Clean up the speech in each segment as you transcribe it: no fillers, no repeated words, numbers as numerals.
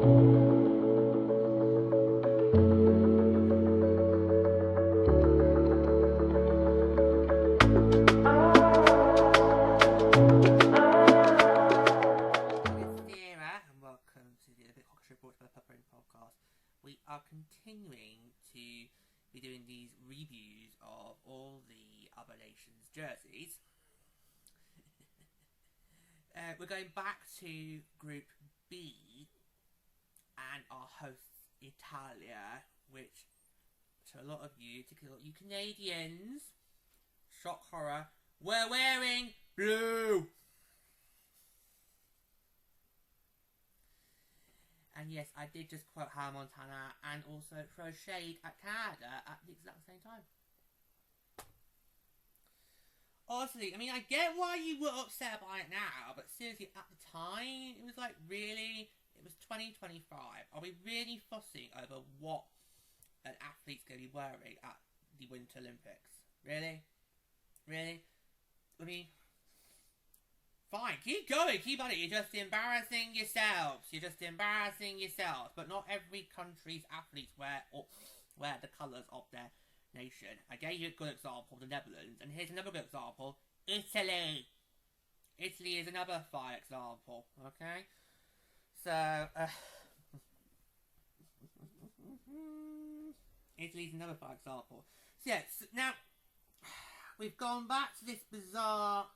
We are continuing to be doing these reviews of all the other nations' jerseys. We're going back to Group B and our hosts Italia, which to a lot of you, particularly you Canadians, shock horror, we're wearing blue. And yes, I did just quote Hannah Montana and also throw shade at Canada at the exact same time. Honestly, I mean, I get why you were upset by it now, but seriously, at the time, it was like, really? It was 2025. Are we really fussing over what an athlete's going to be wearing at the Winter Olympics? Really? Really? I mean, fine, keep going, keep on it. You're just embarrassing yourselves. You're just embarrassing yourselves. But not every country's athletes wear the colours of their nation. I gave you a good example, the Netherlands, and here's another good example, Italy. Italy is another fine example, okay? So, Italy's another fine example. So, yes, now, we've gone back to this bizarre...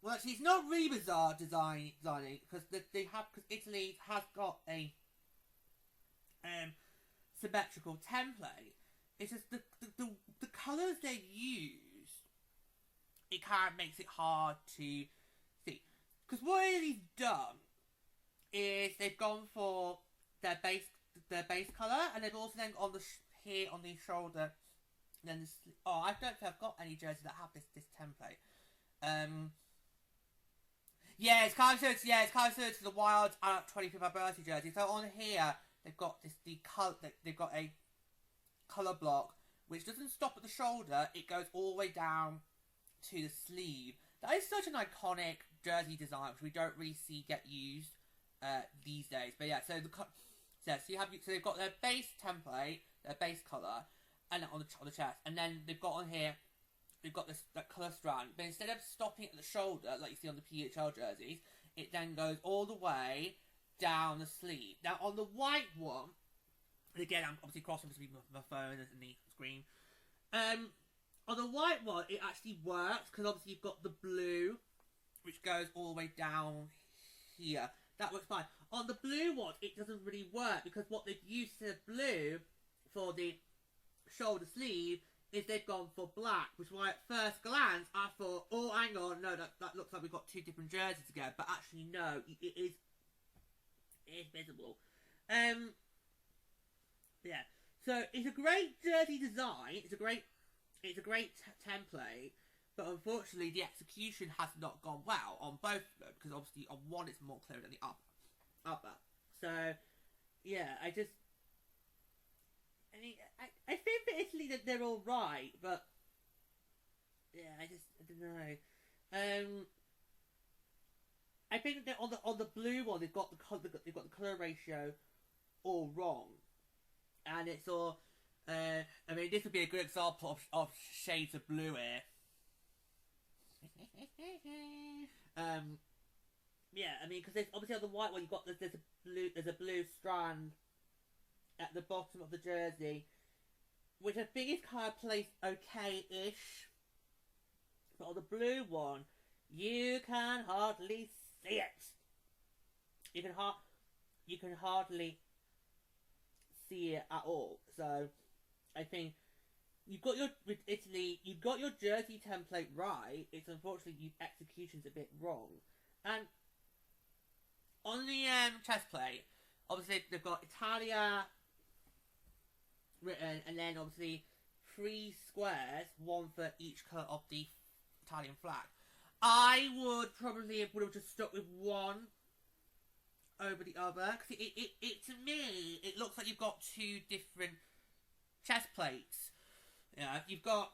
Well, actually, it's not really bizarre designing because because Italy has got a symmetrical template. It's just the colours they use. It kind of makes it hard to see because what Italy's done is they've gone for their base colour, and they've also then on the here on the shoulder. Then I don't think I've got any jerseys that have this template. Yeah, it's kind of similar to the Wild 25th birthday jersey. So on here, they've got they've got a colour block which doesn't stop at the shoulder. It goes all the way down to the sleeve. That is such an iconic jersey design, which we don't really see get used these days. But yeah, so they've got their base template, their base colour, and on the chest, and then they've got on here. We've got that colour strand, but instead of stopping at the shoulder, like you see on the PHL jerseys, it then goes all the way down the sleeve. Now, on the white one, and again, I'm obviously crossing between my phone and the screen. On the white one, it actually works, because obviously you've got the blue, which goes all the way down here. That works fine. On the blue one, it doesn't really work, because what they've used to blue for the shoulder sleeve is they've gone for black, which is why at first glance I thought, oh, hang on, no, that looks like we've got two different jerseys together, but actually no, it is visible. Yeah, so it's a great jersey design, it's a great template, but unfortunately the execution has not gone well on both of them, because obviously on one it's more clear than the other. So, yeah, I think for Italy that they're all right, but yeah, I don't know. I think that on the blue one they've got the colour ratio all wrong, and it's all. I mean, this would be a good example of shades of blue here. Yeah, I mean, because obviously on the white one there's a blue strand at the bottom of the jersey, which I think is kind of placed okay-ish, but on the blue one, you can hardly see it. You can hardly see it at all. So, I think with Italy, you've got your jersey template right. It's unfortunately your execution's a bit wrong. And on the chest plate, obviously they've got Italia written, and then obviously 3 squares, one for each colour of the Italian flag. I would have just stuck with one over the other, because it to me it looks like you've got 2 different chest plates. Yeah, you've got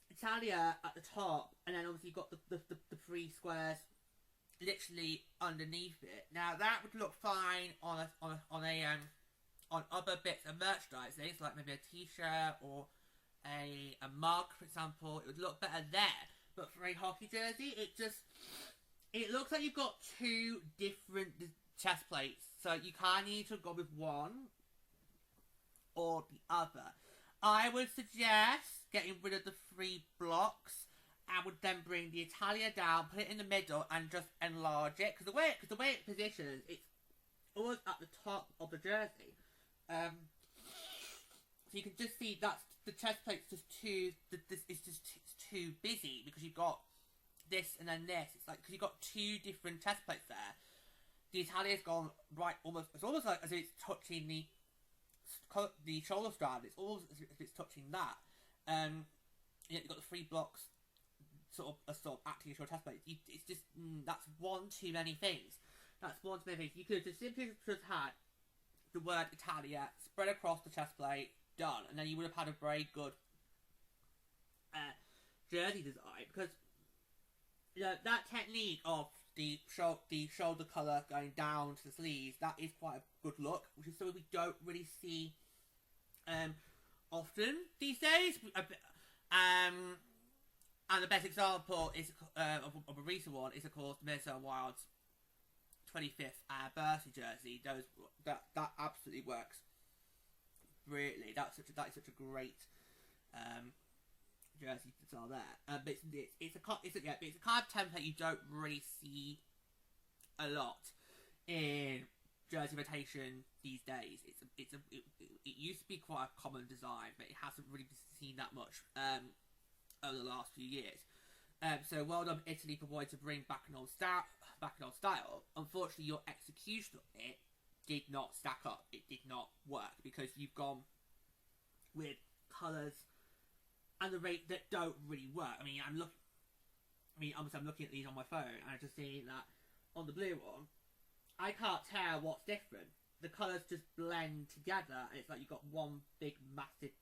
Italia at the top, and then obviously you've got the 3 squares literally underneath it. Now that would look fine on other bits of merchandising, like maybe a t-shirt or a mug, for example. It would look better there. But for a hockey jersey, it looks like you've got two different chest plates. So you kind of need to go with one or the other. I would suggest getting rid of the 3 blocks and would then bring the Italia down, put it in the middle, and just enlarge it. Because the way it positions, it's always at the top of the jersey. So you can just see that's the chest plate's just too. It's too busy because you've got this and then this. It's like because you've got 2 different chest plates there. The Italia's gone right almost. It's almost like as if it's touching the shoulder strand. It's almost as if it's touching that. You've got the 3 blocks sort of acting as your chest plate. It's just that's one too many things. That's one too many things. You could have just simply just had the word Italia spread across the chest plate, done, and then you would have had a very good jersey design, because that technique of the shoulder colour going down to the sleeves, that is quite a good look, which is something we don't really see often these days. And the best example is of a recent one is, of course, the Minnesota Wild's 25th anniversary jersey. That absolutely works brilliantly. That is such a great jersey style there. But it's a kind of template you don't really see a lot in jersey rotation these days. It used to be quite a common design, but it hasn't really been seen that much over the last few years. So well done Italy for wanting to bring back an old style. Unfortunately, your execution of it did not stack up. It did not work because you've gone with colours and the rate that don't really work. I'm looking at these on my phone and I'm just seeing that on the blue one, I can't tell what's different. The colours just blend together, and it's like you've got one big massive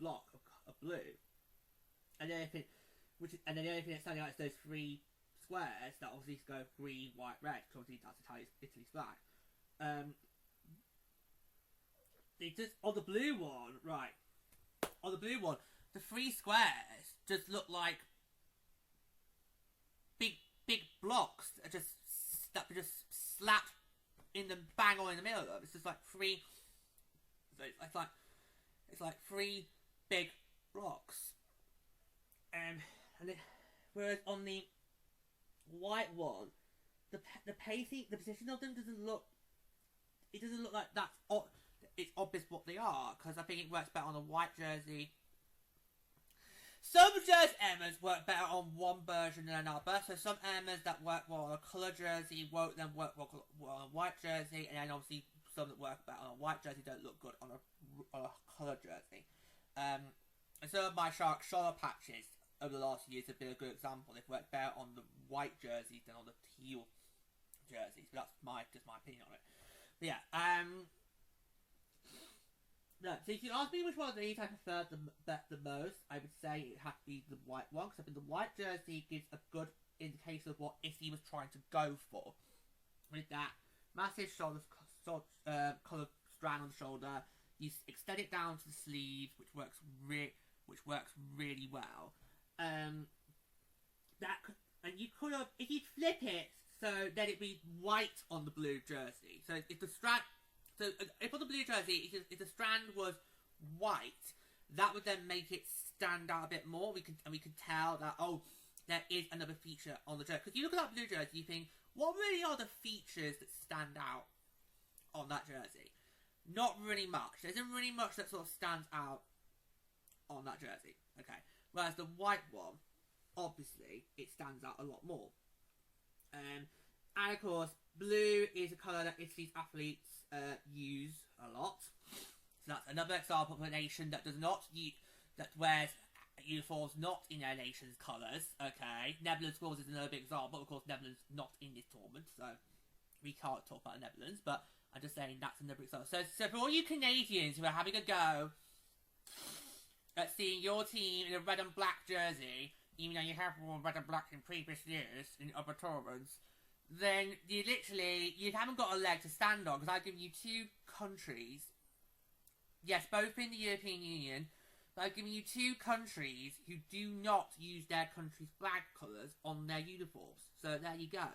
block of blue. And the only thing that's standing out is those 3 squares that obviously go green, white, red, because obviously that's Italy's flag. They just, on the blue one, the 3 squares just look like big blocks that just slap in the bang on in the middle of them. It's just like 3. It's like 3 big blocks. Whereas on the white one, the pacing, the position of them doesn't look like that's. It's obvious what they are, because I think it works better on a white jersey. Some jersey elements work better on one version than another. So some elements that work well on a colour jersey won't then work well on a white jersey, and then obviously some that work better on a white jersey don't look good on a colour jersey. And some of my shark shoulder patches over the last few years have been a good example. They've worked better on the white jerseys than on the teal jerseys. But that's just my opinion on it. But yeah, no, so if you ask me which one of these I prefer the most, I would say it has to be the white one, because I think the white jersey gives a good indication of what Italy was trying to go for. With that massive shoulder coloured strand on the shoulder, you extend it down to the sleeves, which works really well. And you could have, if you flip it, so then it'd be white on the blue jersey. So if the strand. So if on the blue jersey, if the strand was white, that would then make it stand out a bit more. We could tell that, oh, there is another feature on the jersey. Because you look at that blue jersey, you think, what really are the features that stand out on that jersey? Not really much. There isn't really much that sort of stands out on that jersey. Okay. Whereas the white one, obviously, it stands out a lot more. And of course, blue is a colour that Italy's athletes use a lot. So that's another example of a nation that that wears uniforms not in their nation's colours. Okay, Netherlands, of course, is another big example. Of course, Netherlands not in this tournament, so we can't talk about the Netherlands. But I'm just saying that's another example. So for all you Canadians who are having a go at seeing your team in a red and black jersey, even though you have worn red and black in previous years in other tournaments, then you haven't got a leg to stand on, because I've given you two countries, yes, both in the European Union, but I've given you two countries who do not use their country's flag colours on their uniforms. So there you go.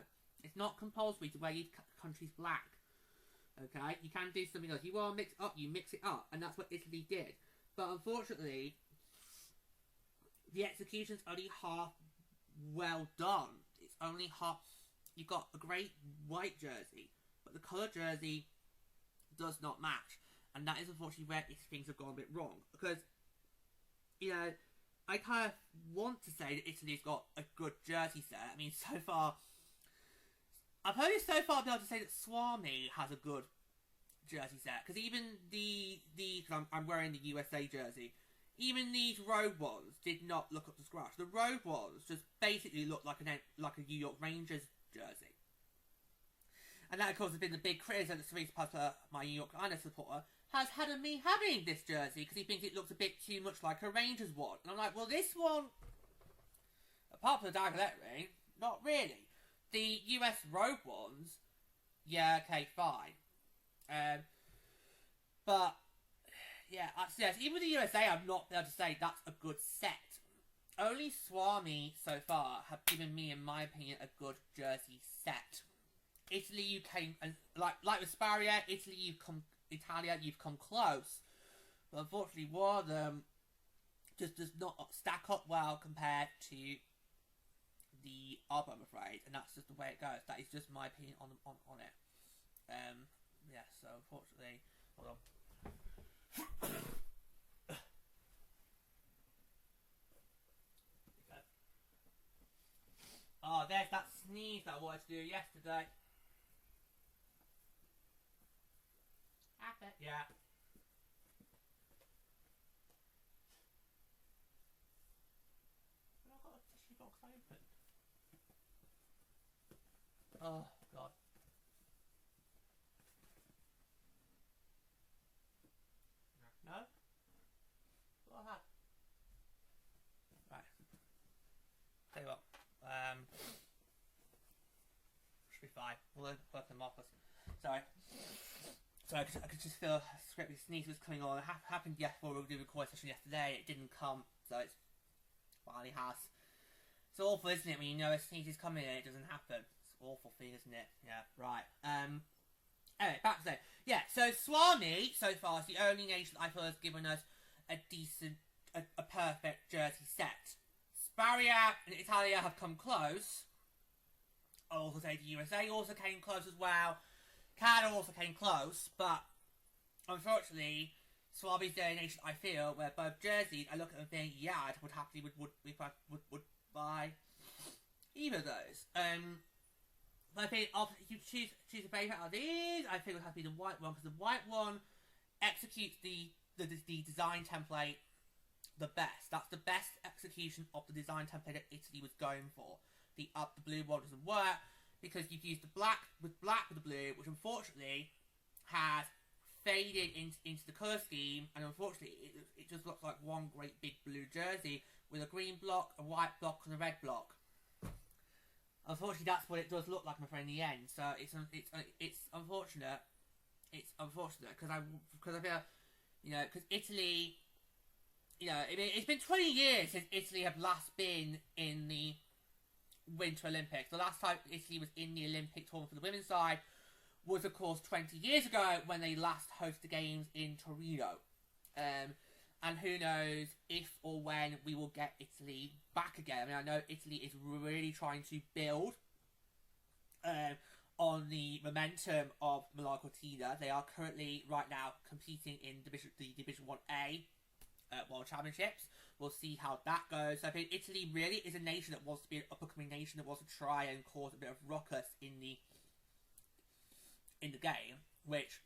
It's not compulsory to wear your country's flag. Okay? You can do something else. You want to mix it up, you mix it up. And that's what Italy did. But unfortunately, the execution's only half well done. It's only half. You've got a great white jersey, but the colour jersey does not match. And that is unfortunately where things have gone a bit wrong. Because, you know, I kind of want to say that Italy's got a good jersey set. I mean, so far, I've only so far been able to say that Swami has a good jersey set. Because even cause I'm wearing the USA jersey, even these road ones did not look up to scratch. The road ones just basically looked like a New York Rangers jersey. And that, of course, has been the big criticism that Cerise Potter, my New York Islanders supporter, has had of me having this jersey, because he thinks it looks a bit too much like a Rangers one. And I'm like, well, this one, apart from the dialect ring, not really. The US road ones, yeah, okay, fine. But, yeah, yes, even with the USA, I'm not able to say that's a good set. Only Swami, so far, have given me, in my opinion, a good jersey set. Italy, you came, and like with Sparia, Italia, you've come close. But unfortunately, one of them just does not stack up well compared to the other, I'm afraid. And that's just the way it goes. That is just my opinion on it. Yeah, so unfortunately, hold on. Oh, there's that sneeze that I wanted to do yesterday. Yeah. I've got a tissue box open. Oh, God. No? What have I had? Right. Tell you what. Should be fine. We'll work them off. Sorry. So I could just feel a scrappy sneeze was coming on. It happened before we were doing a recording session yesterday. It didn't come, so it finally has. It's awful, isn't it, when you know a sneeze is coming and it doesn't happen? It's an awful thing, isn't it? Yeah, right. Anyway, back to that. Yeah, so Swami, so far, is the only nation I feel has given us a decent, a perfect jersey set. Sparia and Italia have come close. I'll also say the USA also came close as well. Canada also came close, but unfortunately, Swami's the only nation I feel where both jerseys, I look at them and think, yeah, I would happily would buy either of those. But I think if you choose a favourite out of these, I think it would have to be the white one, because the white one executes the design template the best. That's the best execution of the design template that Italy was going for. The blue one doesn't work, because you've used the black with the blue, which unfortunately has faded into the colour scheme, and unfortunately it just looks like one great big blue jersey with a green block, a white block, and a red block. Unfortunately, that's what it does look like, my friend, in the end. So it's unfortunate. It's unfortunate because I feel, you know, because Italy, you know, it's been 20 years since Italy have last been in the Winter Olympics. The last time Italy was in the Olympic tournament for the women's side was, of course, 20 years ago when they last hosted the games in Torino. And who knows if or when we will get Italy back again. I mean, I know Italy is really trying to build on the momentum of Milano Cortina. They are currently, right now, competing in the Division 1A World Championships. We'll see how that goes. So I think Italy really is a nation that wants to be an up-and-coming nation, that wants to try and cause a bit of ruckus in the game, which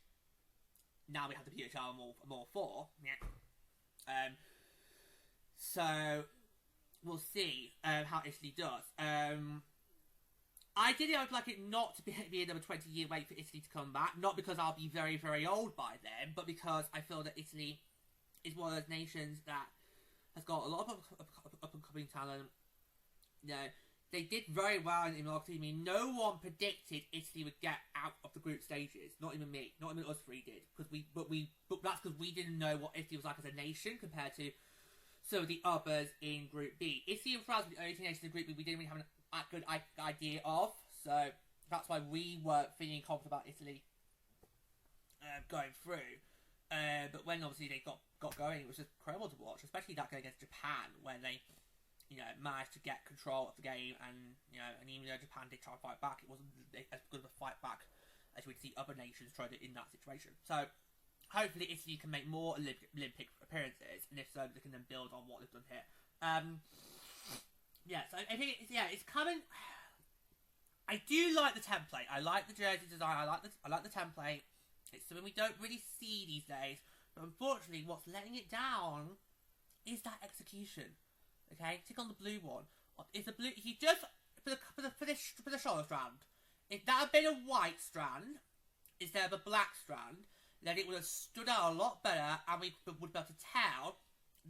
now we have the PHR more for. Yeah. So we'll see how Italy does. Ideally, I would like it not to be another 20-year wait for Italy to come back. Not because I'll be very, very old by then, but because I feel that Italy is one of those nations that has got a lot of up-and-coming talent. You know, they did very well in marketing. I mean, no one predicted Italy would get out of the group stages. Not even me. Not even us three did. But that's because we didn't know what Italy was like as a nation compared to some of the others in Group B. Italy and France were the only two nations in Group B we didn't really have a good idea of. So that's why we weren't feeling confident about Italy going through. But when obviously they got going, it was just incredible to watch, especially that game against Japan, when they, managed to get control of the game, and even though Japan did try to fight back, it wasn't as good of a fight back as we'd see other nations try to in that situation. So hopefully Italy can make more Olympic appearances, and if so, they can then build on what they've done here. So I think it's coming. I do like the template. I like the jersey design. I like the template. It's something we don't really see these days. But unfortunately, what's letting it down is that execution. Okay, tick on the blue one. If you just for the shoulder strand, if that had been a white strand instead of a black strand, then it would have stood out a lot better, and we would be able to tell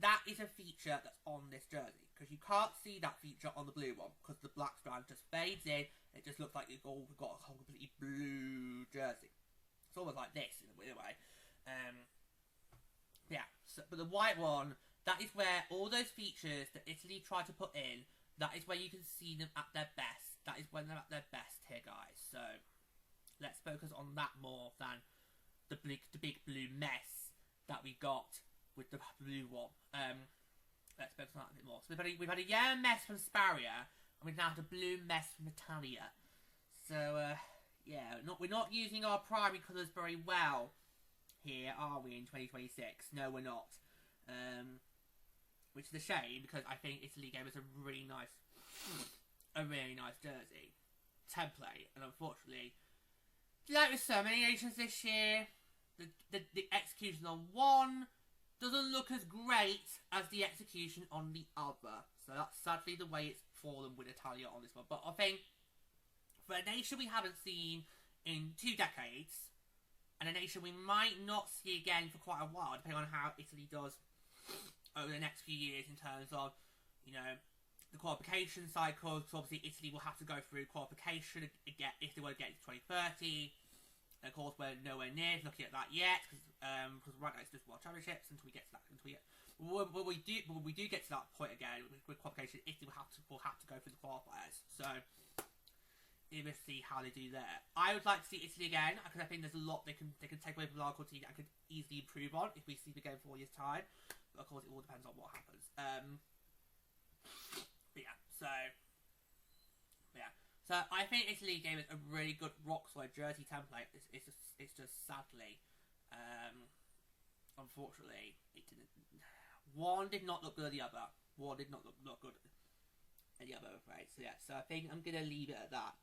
that is a feature that's on this jersey, because you can't see that feature on the blue one because the black strand just fades in. It just looks like we've got a completely blue jersey. It's almost like this in a weird way. But the white one, that is where all those features that Italy tried to put in, that is where you can see them at their best. That is when they're at their best here, guys. So let's focus on that more than the big blue mess that we got with the blue one. Let's focus on that a bit more. So we've had a yellow mess from Sparia, and we've now had a blue mess from Italia. So we're not using our primary colours very well here, are we, in 2026? No, we're not. Which is a shame, because I think Italy gave us a really nice jersey template, and unfortunately, like with so many nations this year, the execution on one doesn't look as great as the execution on the other. So that's sadly the way it's fallen with Italia on this one. But I think for a nation we haven't seen in 2 decades, and a nation we might not see again for quite a while, depending on how Italy does over the next few years in terms of, the qualification cycle. So obviously Italy will have to go through qualification again if they want to get to 2030. And of course, we're nowhere near looking at that yet, because right now it's just World Championships. When we do get to that point again with qualification, Italy will have to go through the qualifiers. So we will see how they do there. I would like to see Italy again, because I think there's a lot they can take away from the local team that could easily improve on if we see them again in 4 years' time. But of course, it all depends on what happens. So I think Italy gave us a really good rock solid jersey template. It's just sadly, unfortunately, it didn't. One did not look good at the other. One did not look good at the other, I'm afraid. So I think I'm gonna leave it at that.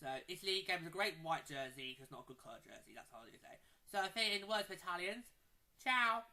So Italy gave us a great white jersey, just not a good colour jersey. That's all I say. So I think in the words of Italians, ciao.